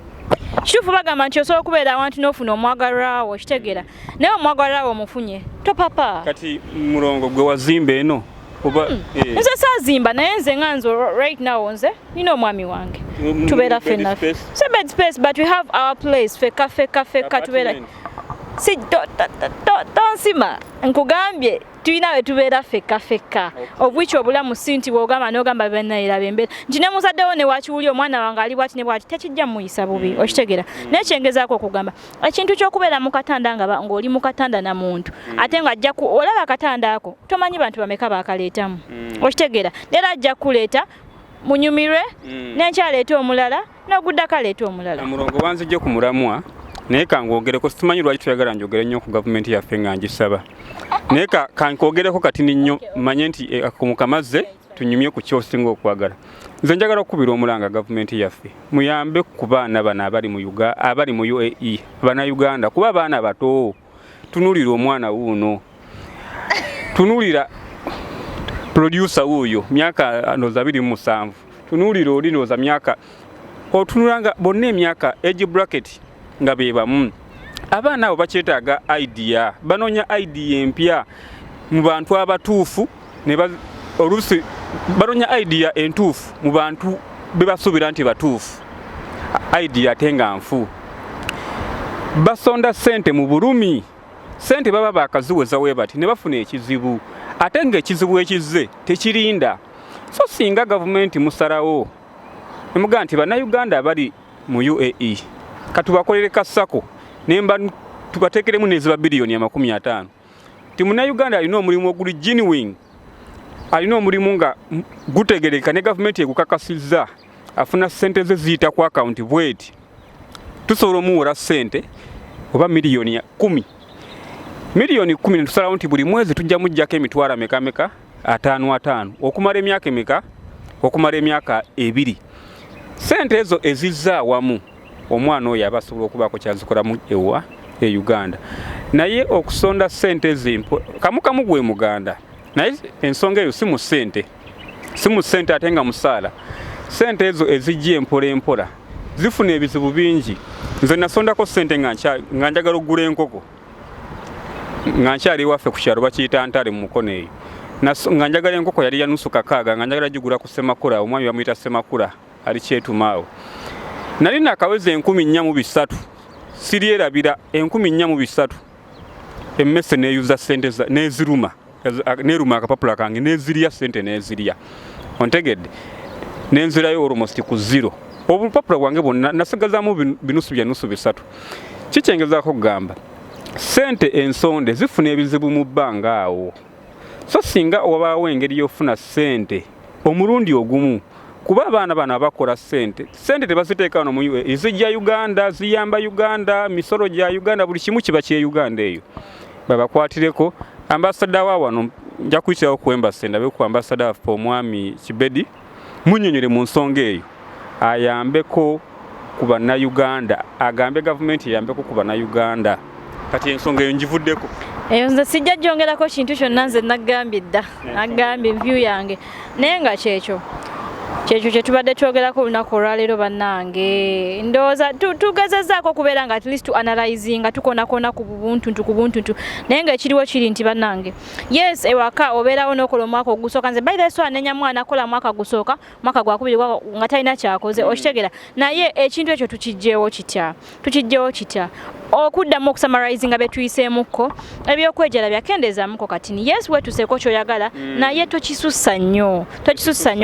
kituufu bagamba nti osobola okubeera awantu n'ofuna omwagalwawo kitegeera naye omwagalwawo omufunye topapa kati mulongo gwe wazimba eno oba nze saazimba naye nze nga nze right now nze nina omwami wange tubeera ffenna se bed space but we have our place feka tubeera si tonsima nkugambye tulina we tubeera feka of which obulamu si nti bw'ogamba n'ogamba bennayira bembeera nti ne muzaddewo ne wakiwulya omwana wange ali bwati ne bwati tekijja muyisa bubi okitegeera naye kyengezaako okugamba ekintu ky'okubeera mu katanda ng'oli mu katanda na muntu ate ng'ajja olaba akatanda ako tomanyi bantu bameka baakaleetamu okitegeera era ajja kuleeta munyumirwe n'enkyaleeta omulala n'oguddako aleeta omulala omulongo banzijje ku mulamwa naye kangogereko simanyi lwaki tuyagala njogere nnyo ku gavumenti yaffe nga ngisaba naye kankogereko kati nnyo manye nti mukamaze tunyumye ku kyosinga okwagala nze njagala okukubira omulanga gavumenti yaffe muyambe ku baana bano abali mu UAE Uganda kuba baana bato tunulira omwana wuuno tunulira producer wuuyo myaka noza 27 tunulira oli noza myaka otunulanga bonna emyaka age bracket nga bebamu abaana abo bakyetaaga idea banoonya idea empya mu bantu abatuufu oluusi banoonya idea entuufu mu bantu bebasuubira nti batuufu idea ate nga nfu basonda ssente mu bulumi ssente baba baakaziweza we bati ne bafuna ekizibu ate ng'ekizibu ekizze tekirinda so singa gavumenti musalawo nemugaa nti bannayuganda abali mu UAE katubakolere kasako nemba tubatekeremu neziba biliyoni 50 ti munnayuganda alina omulimu oguli genuine alina omulimu nga gutegereka ne gavumenti egukakasizza afuna ssente ze ziyita ku akawunti bweti tusobola omuwola ssente oba miliyoni 10 netusalawo nti buli mwezi tujja mujjako emitwalo ameka 5 okumala emyaka emeka okumala emyaka 2 ssente ezo ezizza awamu omwana oyo abasobola okubaako kyazikolamu ewa e Uganda naye okusonda ssente ezimpo kamukamu gwe muganda naye ensonga eyo si mu ssente ate nga musaala ssente ezo ezijja empola zifuna ebizibu bingi nze nasondako ssente nga njagala okugula enkoko nga nkyali waffe ku kyalo bakiyita ntale mu mukono eyo nga njagala enkoko yali ya nusu kakaaga nga njagala gigula ku Semakula omwami bamuyita Semakula ali kyetumaawo nali nakaweza 14,300 siryerabira 14,300 emmese neeyuza ssente neziruma neruma akapapula kange nezirya ssente nezirya ontegedde nenzirayo almost ku zero obupapula bwange bwonna nasigazaamu binusu bya nusu 3 kikyengezaako kugamba ssente ensonde zifuna ebizibu mu bbanga awo so singa wabaawo engeri y'ofuna ssente omulundi ogumu kuba abaana bano abakola ssente tebaziteeka wano mu UAE zijja Uganda ziyamba Uganda misolo gya Uganda buli kimu kiba kye Uganda eyo babakwatireko ambassador wa wano nja kuyitirawo ku embassy ndabe ku ambassador waffe omwami Kibedi munnyonnyole mu nsonga eyo ayambeko ku bannayuganda agambe gavumenti eyambeko ku bannayuganda kati ensonga eyo ngivuddeko eyo nze sijja gyongerako kintu kyonna nze nagambye dda nagambye view yange naye nga kyekyo kye tubadde twogerako olunaku olwaleero bannange ndowooza tugezezaako okubeera nga at least to analyzinga tukonaakona ku buntuntu naye ng'ekiriwo kiri nti bannange yes ewaka obeerawo n'okola omwaka ogusooka nze by the way so anenya mwana akola mwaka gusooka mwaka gwakubiri nga talina kyakoze okitegera naye ekintu ekyo tukijjeewo kitya okuddamu okusamarizinga betuyiseemukko ebyokwejala byakendeezaamuko kati ni yes wetuseeko kyoyagala naye tokisussa nnyo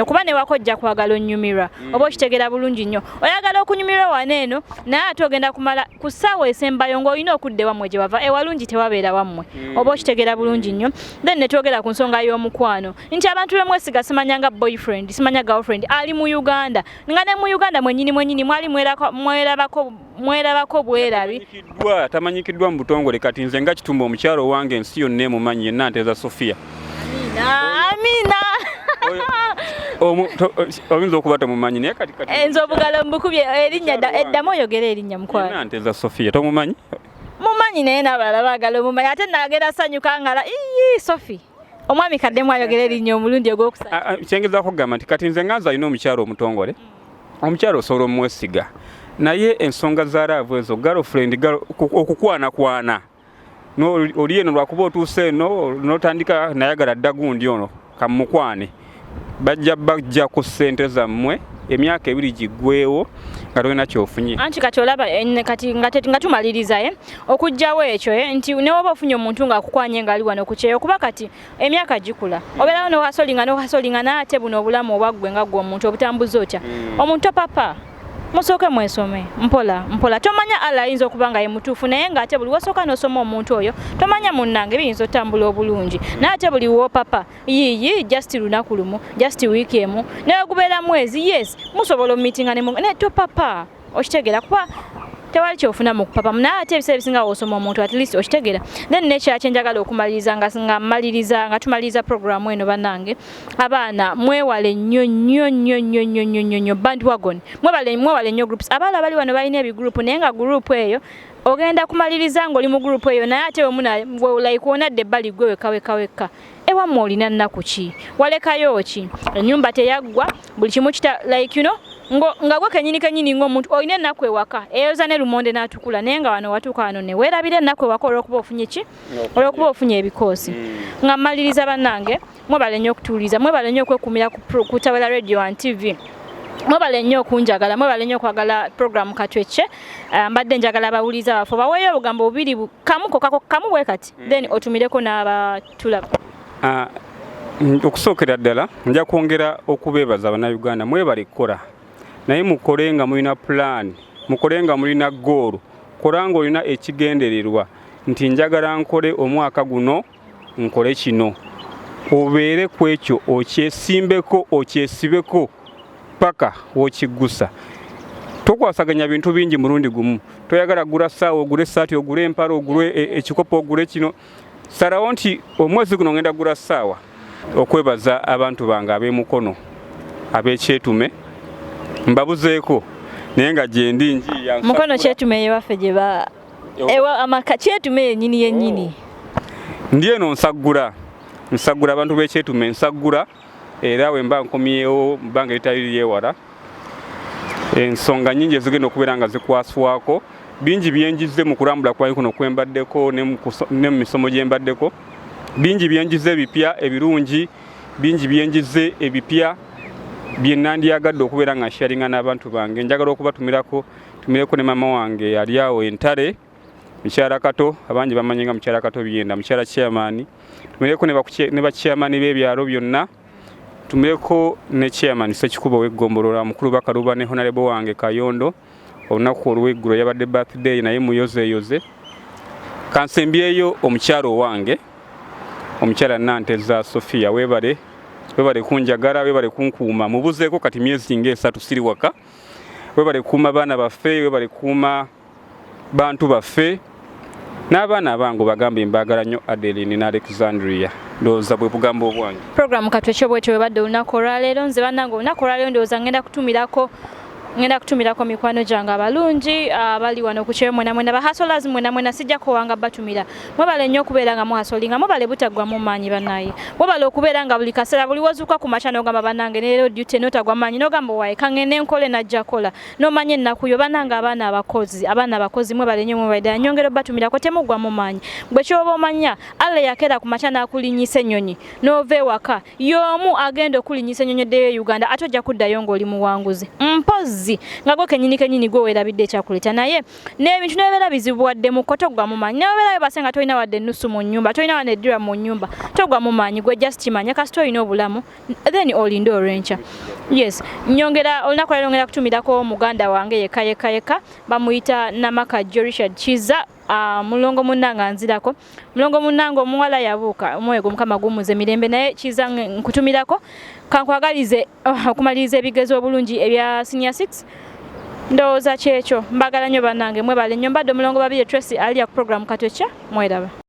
kuba newako ojja kwagala onnyumirwa oba okitegera bulungi nnyo oyagala okunyumirwa wano eno naye ate ogenda kumala ku ssaawa esembayo ng'olina okudda ewammwe gye wava ewalungi tewabeera wammwe oba okitegera bulungi nnyo then ne twogera ku nsonga y'omukwano nti abantu bemwesiga simanya nga boyfriend simanya girlfriend ali mu Uganda nga ne mu Uganda mwennyini mwali mwerabako bwerabi tamanyikiddwa mu butongole kati nze nga kitumba omukyalo wange ensi yonna emumanyi yenna Nteeza Sofia. Amina. Oyinza okuba tomumanyi naye kati enzo obugalo mbukubye erinnya eddamu oyogera erinnya mukwano. Nteeza Sofia tomumanyi? Mumanyi naye n'abalala baagala omumanyi ate naagenda sanyuka ngala Sophie. Omwami kaddemu ayogera erinnya omulundi ogwokusanya. Kyengezaako kugamba nti kati nze nganza alina omukyalo omutongole. Omukyalo osobola omwesiga. Naye ensonga za laavu ezo girlfriend okukwana oli eno lwakuba otuuse eno n'otandika nayagala dda gundi ono kamukwane bajja ku ssente zammwe emyaka 2 giggweewo nga tolina kyofunye. Anti kati olaba kati nga tumaliriza okujjawo ekyo nti ne woba ofunye omuntu ng'akukwanye ng'ali wano ku kyeyo kuba kati emyaka gikula obeerawo n'owasolinga n'ate buno obulamu obwaggwe nga gwe omuntu obutambuza otya omuntu papa musooke mwesome mpola tomanya ala ayinza okuba nga ye mutuufu naye ng'ate buli wasooka n'osoma omuntu oyo tomanya munnange biyinza otambula obulungi naye ate buli wopapa yiyi just lunaku lumu just wiiki emu naye gubeera mwezi yes musobola omumiitinga naye topapa okitegera kuba tewali kyofuna mu kupapa naye ate ebiseera ebisinga osoma omuntu at least okitegera then nekyakye njagala okumaliriza nga tumaliriza programu eno bannange abaana mwewale nnyo bandwagon mwewale nnyo groups abaala bali wano balina ebigrupu naye nga gurupu eyo ogenda kumaliriza ng'oli mu gurupu eyo naye ate wonadde ebbali gwe wekka ewammwe olina nnaku ki walekayo ki ennyumba teyaggwa buli kimu nga gwe kenyini ng'omuntu olina ennaku ewaka eyoza ne lumonde n'atukula naye nga wano watuuka wano ne weerabira ennaku ewaka olw'okuba ofunye ki olw'okuba ofunye ebikoosi nga mmaliriza bannange mwebale nnyo okutuuliza mwebale nnyo okwekumira ku Tawera Radio and TV mwebale nnyo okunjagala mwebale nnyo okwagala programu Katwecce mbadde njagala abawuliza baffe baweeyo obugambo bubiri kamu bwe kati then otumireko n'abatulaba. Okusookera ddala nja kwongera okubeebaza Abannayuganda mwebale kukola naye mukole nga mulina plan mukole nga mulina goal kola nga olina ekigendererwa nti njagala nkole omwaka guno nkole kino obeere ku ekyo okyesimbeko okyesibeko paka wokigusa tokwasaganya bintu bingi mulundi gumu toyagala gula ssaawa ogule essaati ogule empala ogule ekikopo ogule kino salawo nti omwezi guno ngenda gula ssaawa okwebaza abantu bange ab'emukono ab'ekyetume mbabuzeeko naye nga gyendi njiya mukono kyetume ewaffe gyeba amaka kyetume yennyini ndi eno nsagula abantu b'ekyetume nsagula era we mba nkomyewo mbanga litali lyewala ensonga nnyingi ezigenda okubeera nga zikwaswako bingi byenjize mu kulambula kwayo kuno kwembaddeko ne mu misomo gye mbaddeko bingi byenjize ebipya ebirungi bingi byenjize ebipya byenandyagadde okubeera nga sharinga n'abantu bange njagala okubatumireko ne mama wange ali awo entale mukyala kato abangi bamanyi nga mukyala kato byenda mukyala chairman tumireko ne bachairman b'ebyalo byonna tumireko ne chairman Sekikubo w'eggombolola mukulu bakaluba ne honorable wange Kayondo olunaku olw'eggulu yabadde birthday naye muyozeeyoze kansembyeyo omukyalo wange omukyala Nteeza Sofia webale kunjagala webale kunkuuma mubuzeeko kati myezi nga 3 siri waka webale kuuma baana baffe webale kuuma bantu baffe n'abaana abange bagambe mbagala nnyo Adeline ne Alexandria ndowooza bwe bugambo obwange programu Katwecce bwetyo webadde olunaku olwaleero nze bannange olunaku olwaleero ndowooza ngenda kutumirako ngenda kutumirako mikwano gyange abalungi abali wano ku kyeyo mwena bahasolazi mwena sijja kuwanga batumira mwebale nnyo okubeera nga muhasolinga mwebale butaggwa mu maanyi banaye mwebale okubeera nga buli kaseera buli wozuuka ku makya n'ogamba bannange leero duty n'otagwa maanyi n'ogamba waaye kangende nkole najja kola n'omanya ennaku yo bannange abaana abakozi mwebale nnyo mwebale nnyongera obatumirako temuggwa mu maanyi bwe kyoba omanya Allah yakeera ku makya n'akulinyisa ennyonyi n'ova ewaka y'omu agenda okulinyisa ennyonyi eddeyo Uganda ate ojja kuddayo ng'oli muwanguzi mpozi nga gwe kenyini gwe weerabidde ekyakuleta naye n'ebintu n'ebibeera bizibuwadde ko toggwa mu maanyi n'ebibeera bibase nga tolina wadde ennusu mu nnyumba tolina wadde eddira mu nnyumba toggwa mu maanyi gwe just kimanya kasita olina obulamu then olinde olw'enkya yes nyongera olunaku leero ngenda kutumirako muganda wange yekka bamuyita Namakajjo Richard Kiza mulongo munnanga nzirako mulongo munnanga omuwala yabuuka omwoyo Mukama gumuze mirembe naye Kiza nkutumirako kankwagalize okumaliriza ebigezo obulungi ebya senior 6 ndowooza kyekyo mbagala nnyo bannange mwebale nnyo mbadde omulongo Babirye Tracy Aliyah ku program Katwecce mweraba